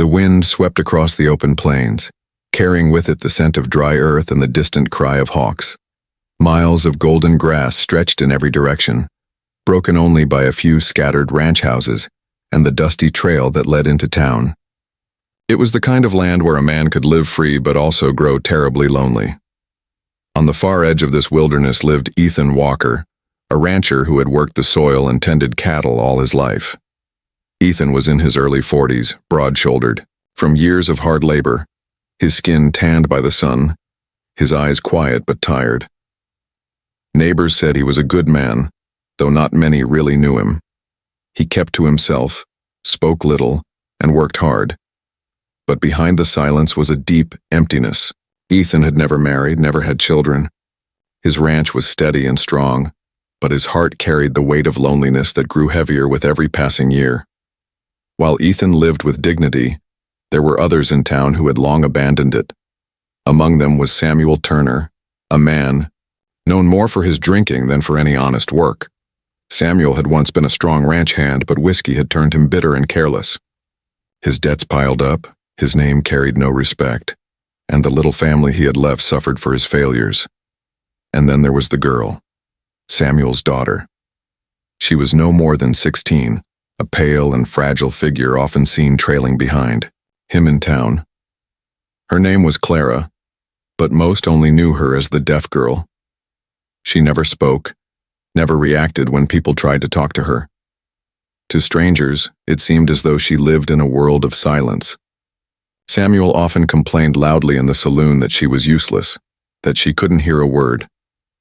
wind swept across the open plains, carrying with it the scent of dry earth and the distant cry of hawks. Miles of golden grass stretched in every direction, broken only by a few scattered ranch houses and the dusty trail that led into town. It was the kind of land where a man could live free but also grow terribly lonely. On the far edge of this wilderness lived Ethan Walker, a rancher who had worked the soil and tended cattle all his life. Ethan was in his early 40s, broad-shouldered, from years of hard labor, his skin tanned by the sun, his eyes quiet but tired. Neighbors said he was a good man, though not many really knew him. He kept to himself, spoke little, and worked hard. But behind the silence was a deep emptiness. Ethan had never married, never had children. His ranch was steady and strong, but his heart carried the weight of loneliness that grew heavier with every passing year. While Ethan lived with dignity, there were others in town who had long abandoned it. Among them was Samuel Turner, a man known more for his drinking than for any honest work. Samuel had once been a strong ranch hand, but whiskey had turned him bitter and careless. His debts piled up, his name carried no respect, and the little family he had left suffered for his failures. And then there was the girl, Samuel's daughter. She was no more than 16, a pale and fragile figure often seen trailing behind him in town. Her name was Clara, but most only knew her as the deaf girl. She never spoke, never reacted when people tried to talk to her. To strangers, it seemed as though she lived in a world of silence. Samuel often complained loudly in the saloon that she was useless, that she couldn't hear a word,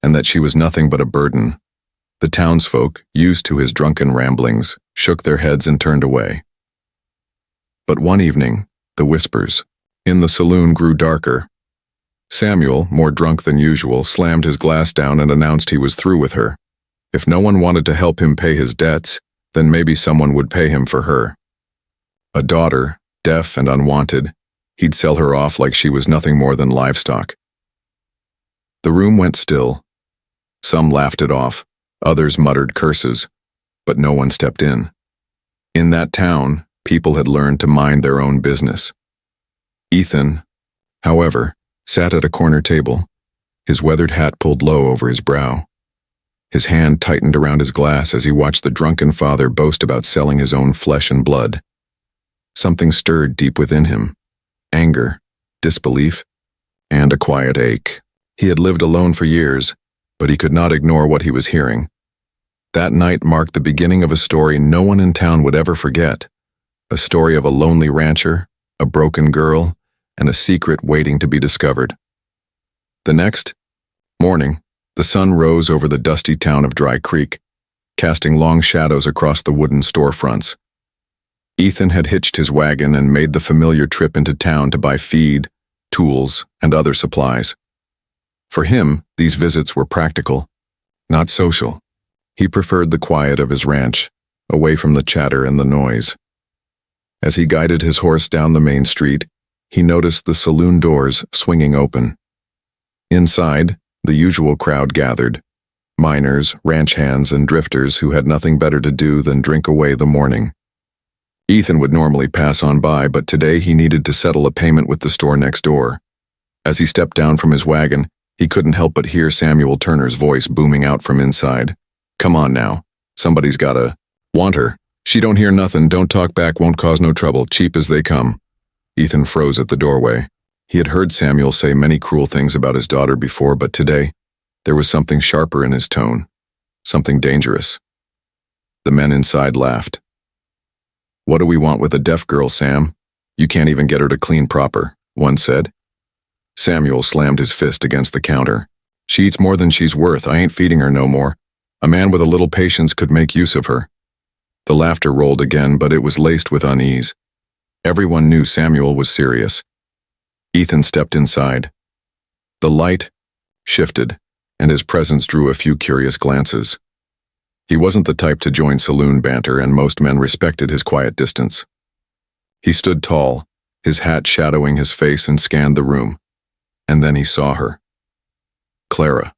and that she was nothing but a burden. The townsfolk, used to his drunken ramblings, shook their heads and turned away. But one evening, the whispers in the saloon grew darker. Samuel, more drunk than usual, slammed his glass down and announced he was through with her. If no one wanted to help him pay his debts, then maybe someone would pay him for her. A daughter, deaf and unwanted, he'd sell her off like she was nothing more than livestock. The room went still. Some laughed it off, others muttered curses, but no one stepped in. In that town, people had learned to mind their own business. Ethan, however, sat at a corner table, his weathered hat pulled low over his brow. His hand tightened around his glass as he watched the drunken father boast about selling his own flesh and blood. Something stirred deep within him. Anger, disbelief, and a quiet ache. He had lived alone for years, but he could not ignore what he was hearing. That night marked the beginning of a story no one in town would ever forget. A story of a lonely rancher, a broken girl, and a secret waiting to be discovered. The next morning, the sun rose over the dusty town of Dry Creek, casting long shadows across the wooden storefronts. Ethan had hitched his wagon and made the familiar trip into town to buy feed, tools, and other supplies. For him, these visits were practical, not social. He preferred the quiet of his ranch, away from the chatter and the noise. As he guided his horse down the main street, he noticed the saloon doors swinging open. Inside, the usual crowd gathered, miners, ranch hands, and drifters who had nothing better to do than drink away the morning. Ethan would normally pass on by, but today he needed to settle a payment with the store next door. As he stepped down from his wagon, he couldn't help but hear Samuel Turner's voice booming out from inside. "Come on now. Somebody's gotta want her. She don't hear nothing, don't talk back, won't cause no trouble, cheap as they come." Ethan froze at the doorway. He had heard Samuel say many cruel things about his daughter before, but today, there was something sharper in his tone, something dangerous. The men inside laughed. "What do we want with a deaf girl, Sam? You can't even get her to clean proper," one said. Samuel slammed his fist against the counter. "She eats more than she's worth, I ain't feeding her no more. A man with a little patience could make use of her." The laughter rolled again, but it was laced with unease. Everyone knew Samuel was serious. Ethan stepped inside. The light shifted, and his presence drew a few curious glances. He wasn't the type to join saloon banter, and most men respected his quiet distance. He stood tall, his hat shadowing his face, and scanned the room. And then he saw her. Clara.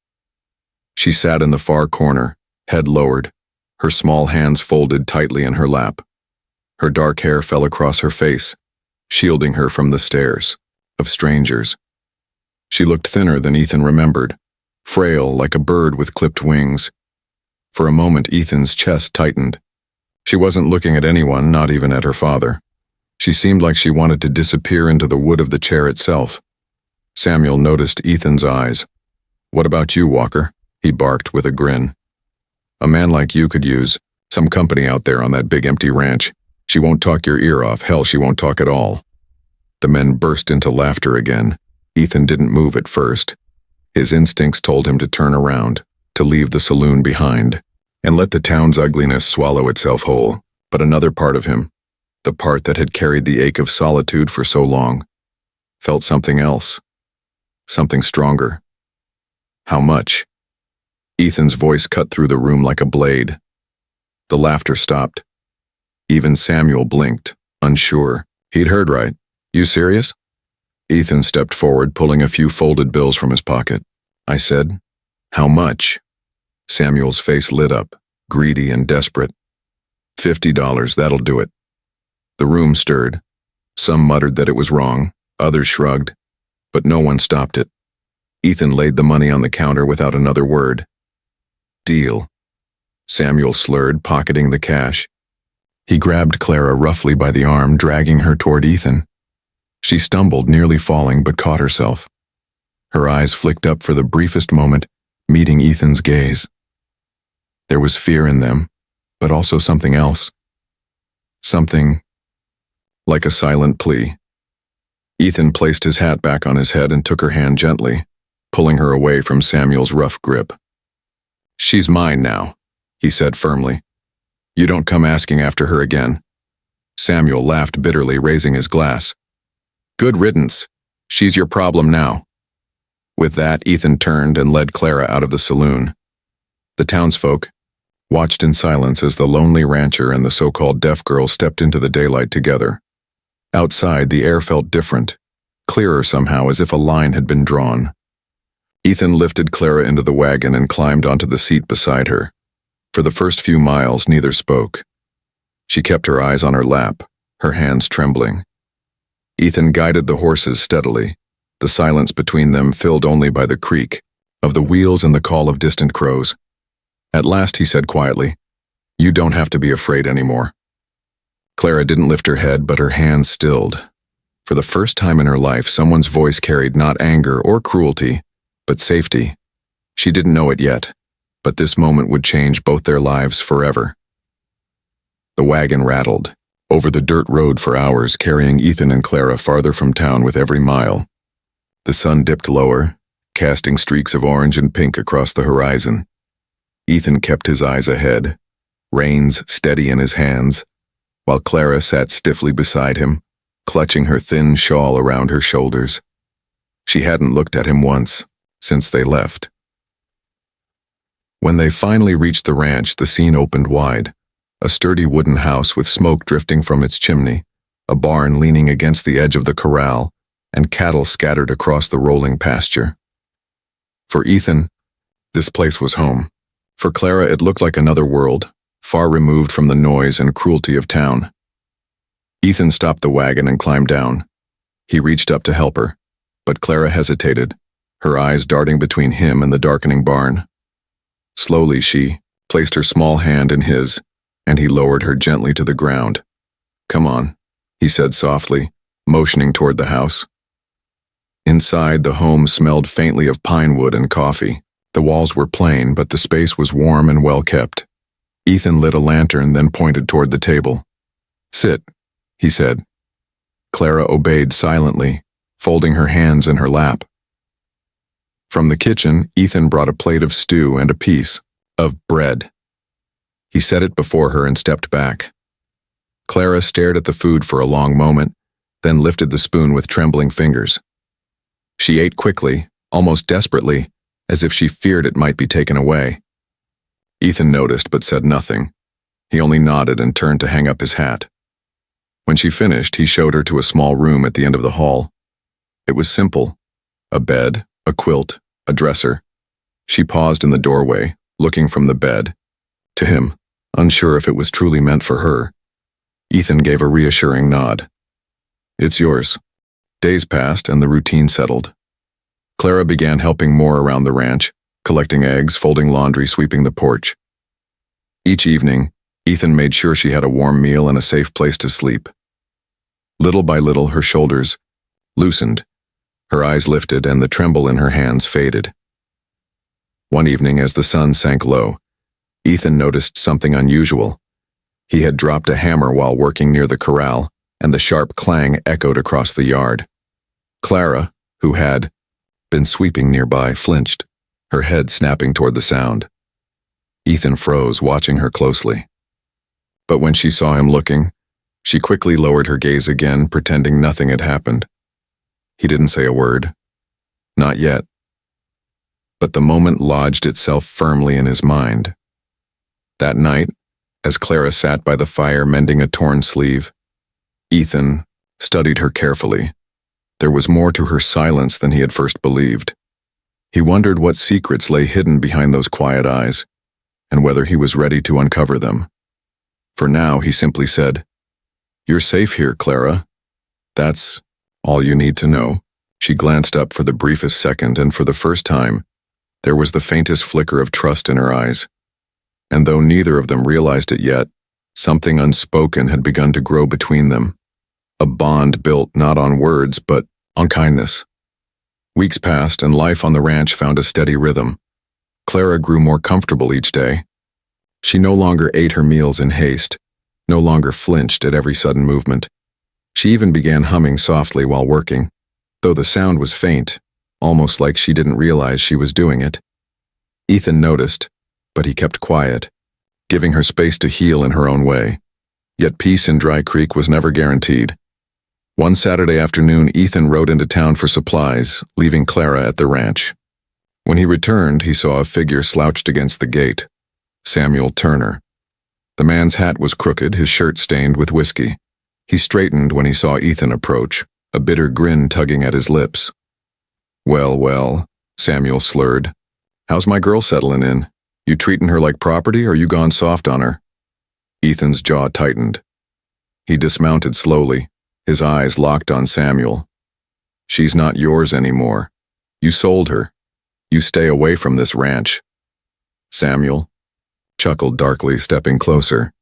She sat in the far corner, head lowered, her small hands folded tightly in her lap. Her dark hair fell across her face, shielding her from the stares of strangers. She looked thinner than Ethan remembered, frail like a bird with clipped wings. For a moment, Ethan's chest tightened. She wasn't looking at anyone, not even at her father. She seemed like she wanted to disappear into the wood of the chair itself. Samuel noticed Ethan's eyes. "What about you, Walker?" he barked with a grin. "A man like you could use some company out there on that big empty ranch. She won't talk your ear off. Hell, she won't talk at all." The men burst into laughter again. Ethan didn't move at first. His instincts told him to turn around, to leave the saloon behind, and let the town's ugliness swallow itself whole. But another part of him, the part that had carried the ache of solitude for so long, felt something else. Something stronger. How much? Ethan's voice cut through the room like a blade. The laughter stopped. Even Samuel blinked, unsure. He'd heard right. "You serious?" Ethan stepped forward, pulling a few folded bills from his pocket. "I said, how much?" Samuel's face lit up, greedy and desperate. $50, that'll do it." The room stirred. Some muttered that it was wrong, others shrugged, but no one stopped it. Ethan laid the money on the counter without another word. "Deal." Samuel slurred, pocketing the cash. He grabbed Clara roughly by the arm, dragging her toward Ethan. She stumbled, nearly falling, but caught herself. Her eyes flicked up for the briefest moment, meeting Ethan's gaze. There was fear in them, but also something else. Something like a silent plea. Ethan placed his hat back on his head and took her hand gently, pulling her away from Samuel's rough grip. "She's mine now," he said firmly. "You don't come asking after her again." Samuel laughed bitterly, raising his glass. "Good riddance. She's your problem now." With that, Ethan turned and led Clara out of the saloon. The townsfolk watched in silence as the lonely rancher and the so-called deaf girl stepped into the daylight together. Outside, the air felt different, clearer somehow, as if a line had been drawn. Ethan lifted Clara into the wagon and climbed onto the seat beside her. For the first few miles, neither spoke. She kept her eyes on her lap, her hands trembling. Ethan guided the horses steadily, the silence between them filled only by the creak of the wheels and the call of distant crows. At last he said quietly, "You don't have to be afraid anymore." Clara didn't lift her head, but her hands stilled. For the first time in her life, someone's voice carried not anger or cruelty, but safety. She didn't know it yet, but this moment would change both their lives forever. The wagon rattled over the dirt road for hours, carrying Ethan and Clara farther from town with every mile. The sun dipped lower, casting streaks of orange and pink across the horizon. Ethan kept his eyes ahead, reins steady in his hands, while Clara sat stiffly beside him, clutching her thin shawl around her shoulders. She hadn't looked at him once since they left. When they finally reached the ranch, the scene opened wide. A sturdy wooden house with smoke drifting from its chimney, a barn leaning against the edge of the corral, and cattle scattered across the rolling pasture. For Ethan, this place was home. For Clara, it looked like another world, far removed from the noise and cruelty of town. Ethan stopped the wagon and climbed down. He reached up to help her, but Clara hesitated, her eyes darting between him and the darkening barn. Slowly she placed her small hand in his, and he lowered her gently to the ground. "Come on," he said softly, motioning toward the house. Inside, the home smelled faintly of pine wood and coffee. The walls were plain, but the space was warm and well kept. Ethan lit a lantern, then pointed toward the table. "Sit," he said. Clara obeyed silently, folding her hands in her lap. From the kitchen, Ethan brought a plate of stew and a piece of bread. He set it before her and stepped back. Clara stared at the food for a long moment, then lifted the spoon with trembling fingers. She ate quickly, almost desperately, as if she feared it might be taken away. Ethan noticed but said nothing. He only nodded and turned to hang up his hat. When she finished, he showed her to a small room at the end of the hall. It was simple. A bed, a quilt, a dresser. She paused in the doorway, looking from the bed to him, unsure if it was truly meant for her. Ethan gave a reassuring nod. It's yours. Days passed and the routine settled. Clara began helping more around the ranch, collecting eggs, folding laundry, sweeping the porch. Each evening, Ethan made sure she had a warm meal and a safe place to sleep. Little by little, her shoulders loosened, her eyes lifted, and the tremble in her hands faded. One evening, as the sun sank low, Ethan noticed something unusual. He had dropped a hammer while working near the corral, and the sharp clang echoed across the yard. Clara, who had been sweeping nearby, flinched, her head snapping toward the sound. Ethan froze, watching her closely. But when she saw him looking, she quickly lowered her gaze again, pretending nothing had happened. He didn't say a word. Not yet. But the moment lodged itself firmly in his mind. That night, as Clara sat by the fire mending a torn sleeve, Ethan studied her carefully. There was more to her silence than he had first believed. He wondered what secrets lay hidden behind those quiet eyes, and whether he was ready to uncover them. For now, he simply said, "You're safe here, Clara. That's all you need to know." She glanced up for the briefest second, and for the first time, there was the faintest flicker of trust in her eyes. And though neither of them realized it yet, something unspoken had begun to grow between them. A bond built not on words, but on kindness. Weeks passed, and life on the ranch found a steady rhythm. Clara grew more comfortable each day. She no longer ate her meals in haste, no longer flinched at every sudden movement. She even began humming softly while working, though the sound was faint, almost like she didn't realize she was doing it. Ethan noticed, but he kept quiet, giving her space to heal in her own way. Yet peace in Dry Creek was never guaranteed. One Saturday afternoon, Ethan rode into town for supplies, leaving Clara at the ranch. When he returned, he saw a figure slouched against the gate. Samuel Turner. The man's hat was crooked, his shirt stained with whiskey. He straightened when he saw Ethan approach, a bitter grin tugging at his lips. Well, Samuel slurred. "How's my girl settling in? You treating her like property, or you gone soft on her?" Ethan's jaw tightened. He dismounted slowly, his eyes locked on Samuel. "She's not yours anymore. You sold her. You stay away from this ranch." Samuel chuckled darkly, stepping closer.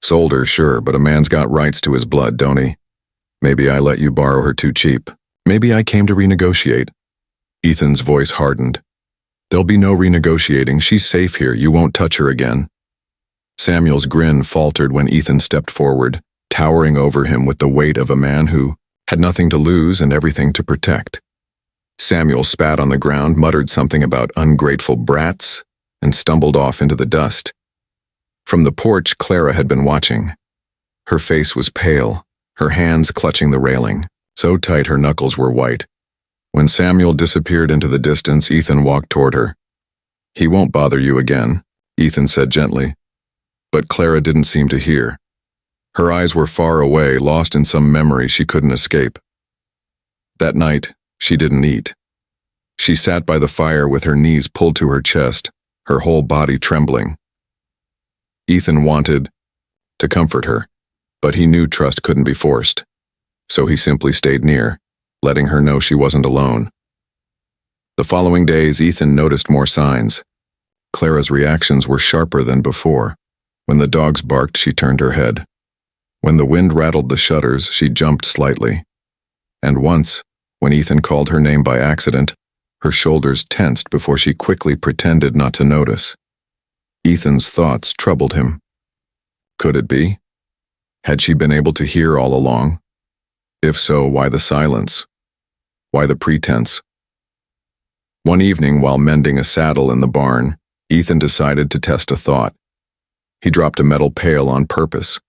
"Sold her, sure, but a man's got rights to his blood, don't he? Maybe I let you borrow her too cheap. Maybe I came to renegotiate." Ethan's voice hardened. "There'll be no renegotiating. She's safe here. You won't touch her again." Samuel's grin faltered when Ethan stepped forward, towering over him with the weight of a man who had nothing to lose and everything to protect. Samuel spat on the ground, muttered something about ungrateful brats, and stumbled off into the dust. From the porch, Clara had been watching. Her face was pale, her hands clutching the railing, so tight her knuckles were white. When Samuel disappeared into the distance, Ethan walked toward her. "He won't bother you again," Ethan said gently. But Clara didn't seem to hear. Her eyes were far away, lost in some memory she couldn't escape. That night, she didn't eat. She sat by the fire with her knees pulled to her chest, her whole body trembling. Ethan wanted to comfort her, but he knew trust couldn't be forced. So he simply stayed near, letting her know she wasn't alone. The following days, Ethan noticed more signs. Clara's reactions were sharper than before. When the dogs barked, she turned her head. When the wind rattled the shutters, she jumped slightly. And once, when Ethan called her name by accident, her shoulders tensed before she quickly pretended not to notice. Ethan's thoughts troubled him. Could it be? Had she been able to hear all along? If so, why the silence? Why the pretense? One evening, while mending a saddle in the barn, Ethan decided to test a thought. He dropped a metal pail on purpose,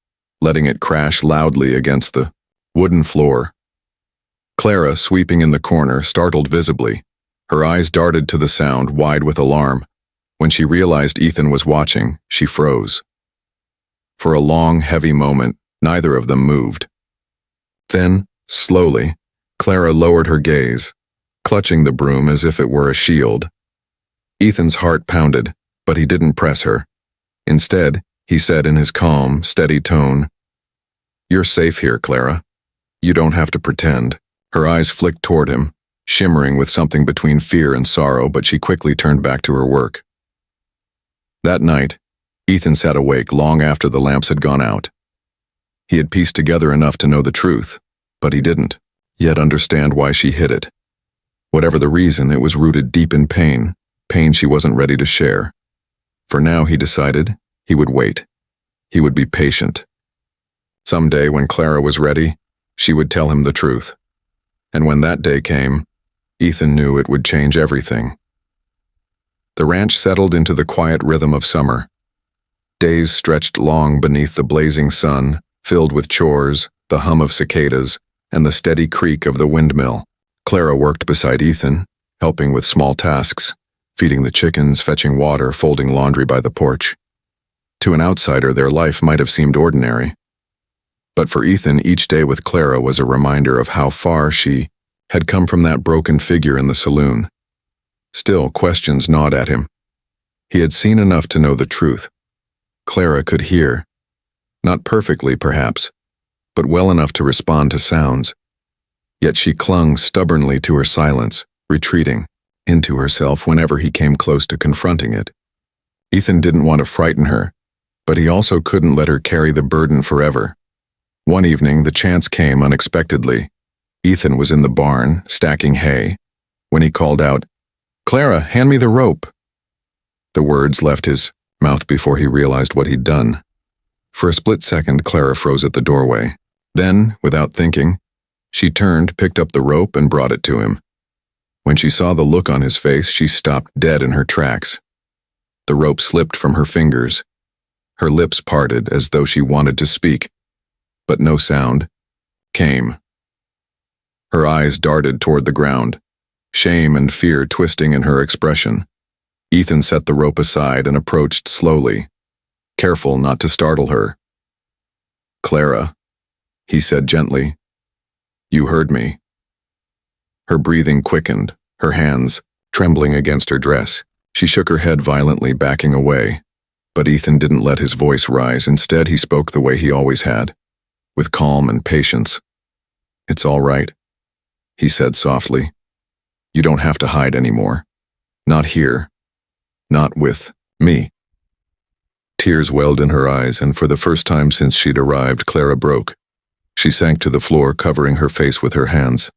letting it crash loudly against the wooden floor. Clara, sweeping in the corner, startled visibly. Her eyes darted to the sound, wide with alarm. When she realized Ethan was watching, she froze. For a long, heavy moment, neither of them moved. Then, slowly, Clara lowered her gaze, clutching the broom as if it were a shield. Ethan's heart pounded, but he didn't press her. Instead, he said in his calm, steady tone, "You're safe here, Clara. You don't have to pretend. Her eyes flicked toward him, shimmering with something between fear and sorrow, but she quickly turned back to her work. That night, Ethan sat awake long after the lamps had gone out. He had pieced together enough to know the truth, but he didn't yet understand why she hid it. Whatever the reason, it was rooted deep in pain she wasn't ready to share. For now, he decided, he would wait. He would be patient. Someday, when Clara was ready, she would tell him the truth. And when that day came, Ethan knew it would change everything. The ranch settled into the quiet rhythm of summer. Days stretched long beneath the blazing sun, filled with chores, the hum of cicadas, and the steady creak of the windmill. Clara worked beside Ethan, helping with small tasks, feeding the chickens, fetching water, folding laundry by the porch. To an outsider, their life might have seemed ordinary. But for Ethan, each day with Clara was a reminder of how far she had come from that broken figure in the saloon. Still, questions gnawed at him. He had seen enough to know the truth. Clara could hear. Not perfectly, perhaps, but well enough to respond to sounds. Yet she clung stubbornly to her silence, retreating into herself whenever he came close to confronting it. Ethan didn't want to frighten her, but he also couldn't let her carry the burden forever. One evening, the chance came unexpectedly. Ethan was in the barn, stacking hay, when he called out, "Clara, hand me the rope." The words left his mouth before he realized what he'd done. For a split second, Clara froze at the doorway. Then, without thinking, she turned, picked up the rope, and brought it to him. When she saw the look on his face, she stopped dead in her tracks. The rope slipped from her fingers. Her lips parted as though she wanted to speak, but no sound came. Her eyes darted toward the ground, shame and fear twisting in her expression. Ethan set the rope aside and approached slowly, careful not to startle her. "Clara," he said gently, "you heard me." Her breathing quickened, her hands trembling against her dress. She shook her head violently, backing away. But Ethan didn't let his voice rise. Instead, he spoke the way he always had, with calm and patience. "It's all right," he said softly. "You don't have to hide anymore. Not here. Not with me." Tears welled in her eyes, and for the first time since she'd arrived, Clara broke. She sank to the floor, covering her face with her hands,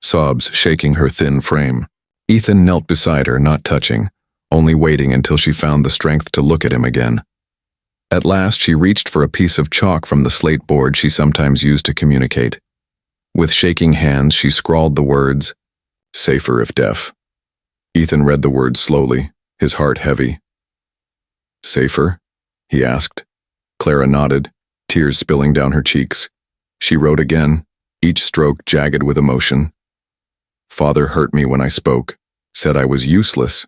sobs shaking her thin frame. Ethan knelt beside her, not touching, only waiting until she found the strength to look at him again. At last, she reached for a piece of chalk from the slate board she sometimes used to communicate. With shaking hands, she scrawled the words, "Safer if deaf." Ethan read the words slowly, his heart heavy. "Safer?" he asked. Clara nodded, tears spilling down her cheeks. She wrote again, each stroke jagged with emotion. "Father hurt me when I spoke, said I was useless.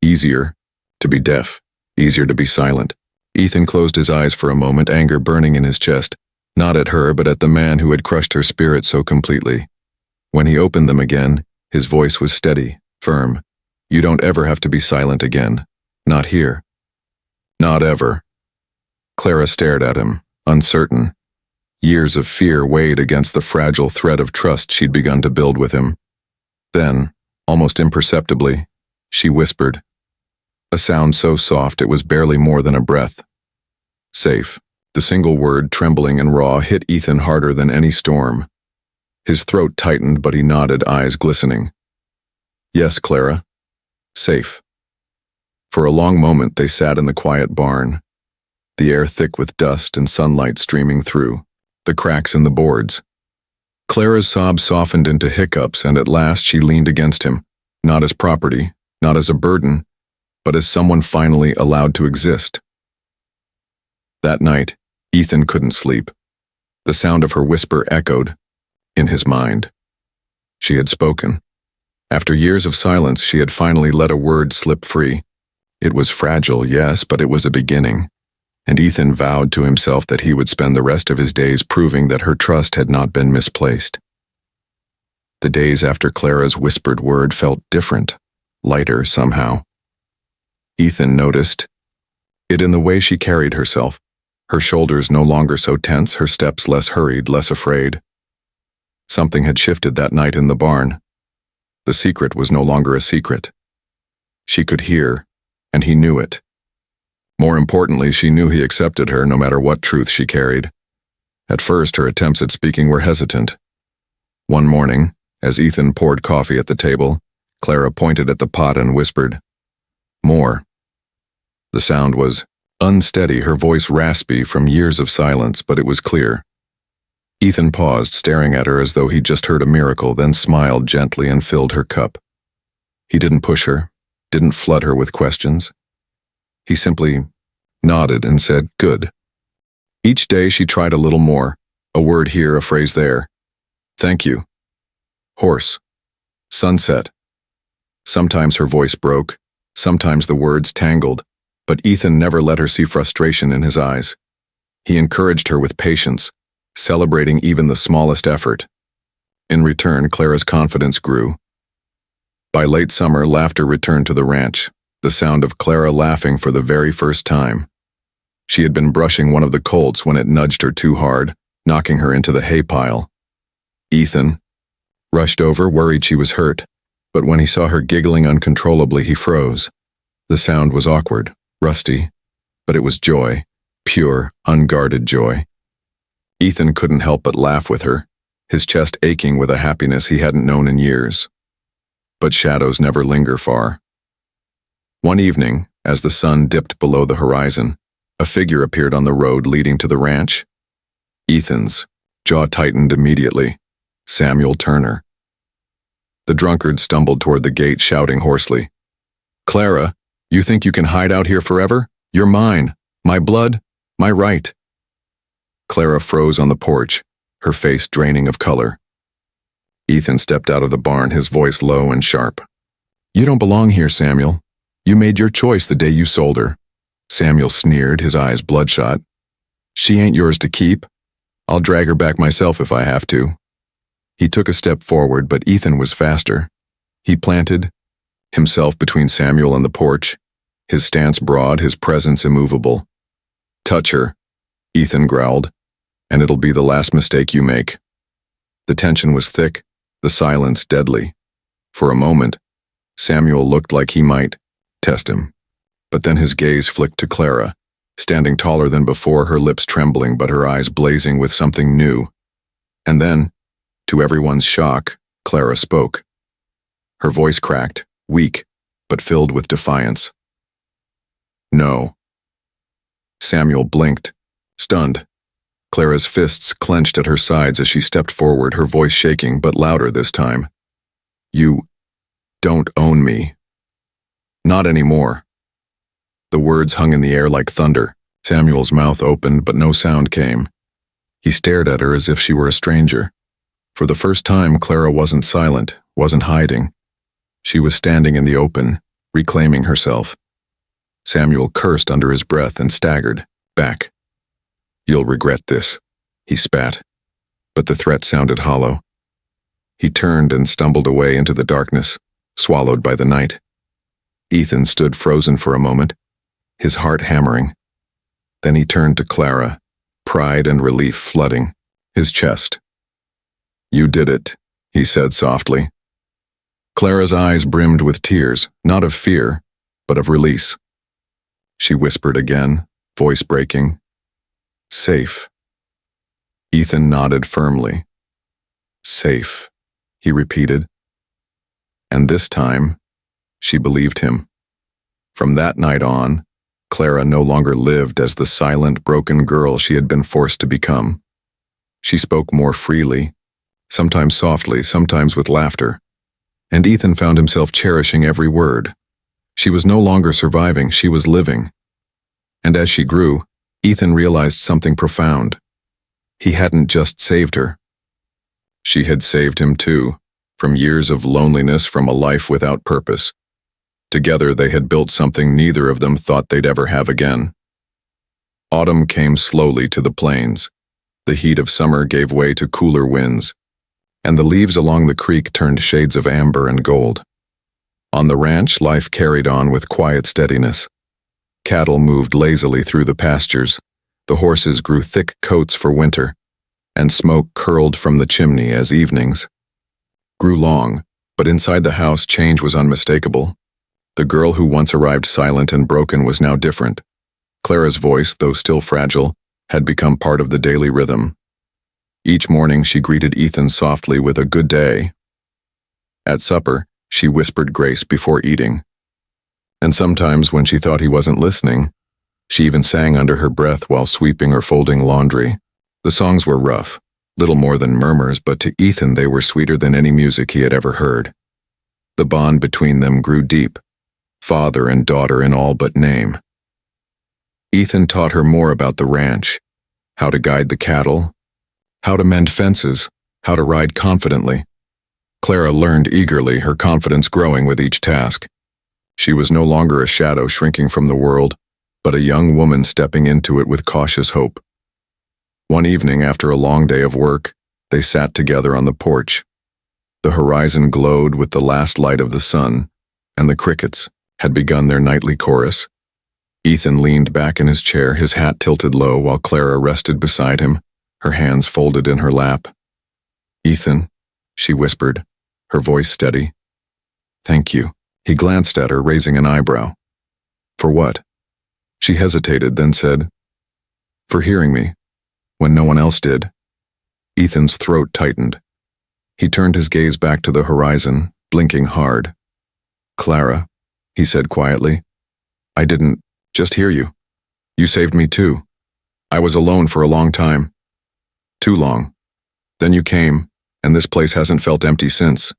Easier to be deaf, easier to be silent." Ethan closed his eyes for a moment, anger burning in his chest, not at her but at the man who had crushed her spirit so completely. When he opened them again, his voice was steady, firm. "You don't ever have to be silent again. Not here. Not ever." Clara stared at him, uncertain. Years of fear weighed against the fragile thread of trust she'd begun to build with him. Then, almost imperceptibly, she whispered, a sound so soft it was barely more than a breath. "Safe." The single word, trembling and raw, hit Ethan harder than any storm. His throat tightened, but he nodded, eyes glistening. "Yes, Clara. Safe." For a long moment they sat in the quiet barn, the air thick with dust and sunlight streaming through the cracks in the boards. Clara's sobs softened into hiccups, and at last she leaned against him, not as property, not as a burden, but as someone finally allowed to exist. That night, Ethan couldn't sleep. The sound of her whisper echoed in his mind. She had spoken. After years of silence, she had finally let a word slip free. It was fragile, yes, but it was a beginning. And Ethan vowed to himself that he would spend the rest of his days proving that her trust had not been misplaced. The days after Clara's whispered word felt different, lighter somehow. Ethan noticed it in the way she carried herself, her shoulders no longer so tense, her steps less hurried, less afraid. Something had shifted that night in the barn. The secret was no longer a secret. She could hear, and he knew it. More importantly, she knew he accepted her no matter what truth she carried. At first, her attempts at speaking were hesitant. One morning, as Ethan poured coffee at the table, Clara pointed at the pot and whispered, "More." The sound was unsteady, her voice raspy from years of silence, but it was clear. Ethan paused, staring at her as though he'd just heard a miracle, then smiled gently and filled her cup. He didn't push her, didn't flood her with questions. He simply nodded and said, "Good." Each day she tried a little more, a word here, a phrase there. "Thank you." "Horse." "Sunset." Sometimes her voice broke, sometimes the words tangled, but Ethan never let her see frustration in his eyes. He encouraged her with patience, celebrating even the smallest effort. In return, Clara's confidence grew. By late summer, laughter returned to the ranch, the sound of Clara laughing for the very first time. She had been brushing one of the colts when it nudged her too hard, knocking her into the hay pile. Ethan rushed over, worried she was hurt, but when he saw her giggling uncontrollably, he froze. The sound was awkward, rusty, but it was joy, pure, unguarded joy. Ethan couldn't help but laugh with her, his chest aching with a happiness he hadn't known in years. But shadows never linger far. One evening, as the sun dipped below the horizon, a figure appeared on the road leading to the ranch. Ethan's jaw tightened immediately. Samuel Turner. The drunkard stumbled toward the gate, shouting hoarsely, "Clara, you think you can hide out here forever? You're mine, my blood, my right." Clara froze on the porch, her face draining of color. Ethan stepped out of the barn, his voice low and sharp. "You don't belong here, Samuel. You made your choice the day you sold her." Samuel sneered, his eyes bloodshot. "She ain't yours to keep. I'll drag her back myself if I have to." He took a step forward, but Ethan was faster. He planted himself between Samuel and the porch, his stance broad, his presence immovable. "Touch her," Ethan growled, "and it'll be the last mistake you make." The tension was thick, the silence deadly. For a moment, Samuel looked like he might test him. But then his gaze flicked to Clara, standing taller than before, her lips trembling but her eyes blazing with something new. And then, to everyone's shock, Clara spoke. Her voice cracked, weak, but filled with defiance. "No." Samuel blinked, stunned. Clara's fists clenched at her sides as she stepped forward, her voice shaking but louder this time. "You don't own me. Not anymore." The words hung in the air like thunder. Samuel's mouth opened, but no sound came. He stared at her as if she were a stranger. For the first time, Clara wasn't silent, wasn't hiding. She was standing in the open, reclaiming herself. Samuel cursed under his breath and staggered back. "You'll regret this," he spat, but the threat sounded hollow. He turned and stumbled away into the darkness, swallowed by the night. Ethan stood frozen for a moment, his heart hammering. Then he turned to Clara, pride and relief flooding his chest. "You did it," he said softly. Clara's eyes brimmed with tears, not of fear, but of release. She whispered again, voice breaking, "Safe." Ethan nodded firmly. "Safe," he repeated. And this time, she believed him. From that night on, Clara no longer lived as the silent, broken girl she had been forced to become. She spoke more freely, sometimes softly, sometimes with laughter, and Ethan found himself cherishing every word. She was no longer surviving, she was living. And as she grew, Ethan realized something profound. He hadn't just saved her. She had saved him too, from years of loneliness, from a life without purpose. Together they had built something neither of them thought they'd ever have again. Autumn came slowly to the plains. The heat of summer gave way to cooler winds, and the leaves along the creek turned shades of amber and gold. On the ranch, life carried on with quiet steadiness. Cattle moved lazily through the pastures. The horses grew thick coats for winter, and smoke curled from the chimney as evenings grew long, but inside the house change was unmistakable. The girl who once arrived silent and broken was now different. Clara's voice, though still fragile, had become part of the daily rhythm. Each morning she greeted Ethan softly with a good day. At supper, she whispered grace before eating. And sometimes when she thought he wasn't listening, she even sang under her breath while sweeping or folding laundry. The songs were rough, little more than murmurs, but to Ethan they were sweeter than any music he had ever heard. The bond between them grew deep, father and daughter in all but name. Ethan taught her more about the ranch, how to guide the cattle, how to mend fences, how to ride confidently. Clara learned eagerly, her confidence growing with each task. She was no longer a shadow shrinking from the world, but a young woman stepping into it with cautious hope. One evening, after a long day of work, they sat together on the porch. The horizon glowed with the last light of the sun, and the crickets had begun their nightly chorus. Ethan leaned back in his chair, his hat tilted low, while Clara rested beside him, her hands folded in her lap. "Ethan," she whispered, her voice steady. "Thank you." He glanced at her, raising an eyebrow. "For what?" She hesitated, then said, "For hearing me, when no one else did." Ethan's throat tightened. He turned his gaze back to the horizon, blinking hard. "Clara," he said quietly, "I didn't just hear you. You saved me too. I was alone for a long time. Too long. Then you came, and this place hasn't felt empty since."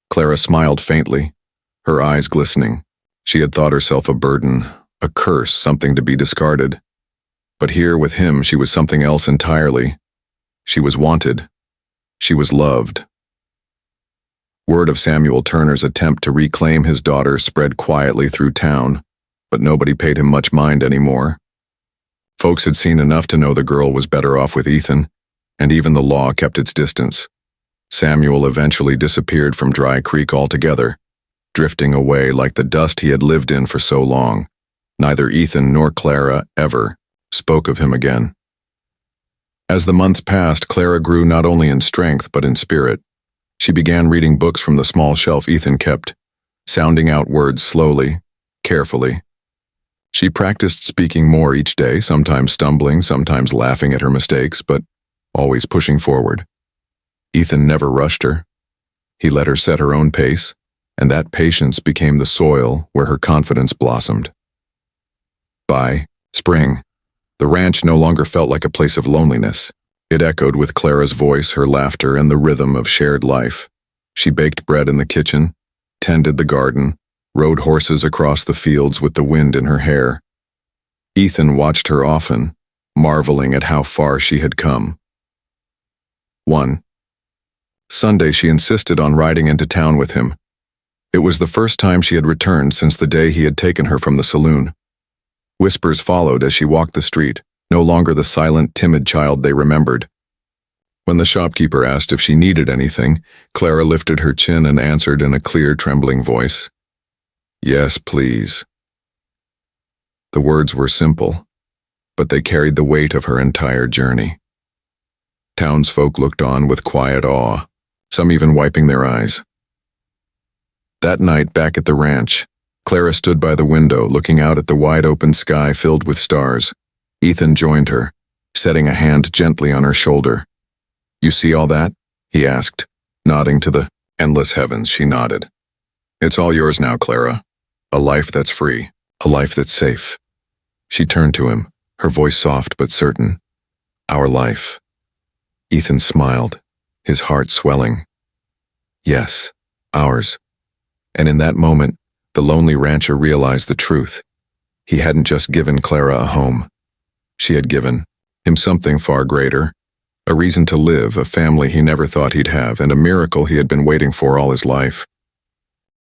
Clara smiled faintly, her eyes glistening. She had thought herself a burden, a curse, something to be discarded. But here with him she was something else entirely. She was wanted. She was loved. Word of Samuel Turner's attempt to reclaim his daughter spread quietly through town, but nobody paid him much mind anymore. Folks had seen enough to know the girl was better off with Ethan, and even the law kept its distance. Samuel eventually disappeared from Dry Creek altogether, drifting away like the dust he had lived in for so long. Neither Ethan nor Clara ever spoke of him again. As the months passed, Clara grew not only in strength but in spirit. She began reading books from the small shelf Ethan kept, sounding out words slowly, carefully. She practiced speaking more each day, sometimes stumbling, sometimes laughing at her mistakes, but always pushing forward. Ethan never rushed her. He let her set her own pace, and that patience became the soil where her confidence blossomed. By spring, the ranch no longer felt like a place of loneliness. It echoed with Clara's voice, her laughter, and the rhythm of shared life. She baked bread in the kitchen, tended the garden, rode horses across the fields with the wind in her hair. Ethan watched her often, marveling at how far she had come. One Sunday she insisted on riding into town with him. It was the first time she had returned since the day he had taken her from the saloon. Whispers followed as she walked the street, no longer the silent, timid child they remembered. When the shopkeeper asked if she needed anything, Clara lifted her chin and answered in a clear, trembling voice, "Yes, please." The words were simple, but they carried the weight of her entire journey. Townsfolk looked on with quiet awe, some even wiping their eyes. That night, back at the ranch, Clara stood by the window, looking out at the wide-open sky filled with stars. Ethan joined her, setting a hand gently on her shoulder. "You see all that?" he asked, nodding to the endless heavens. She nodded. "It's all yours now, Clara. A life that's free, a life that's safe." She turned to him, her voice soft but certain. "Our life." Ethan smiled, his heart swelling. "Yes, ours." And in that moment, the lonely rancher realized the truth. He hadn't just given Clara a home. She had given him something far greater, a reason to live, a family he never thought he'd have, and a miracle he had been waiting for all his life.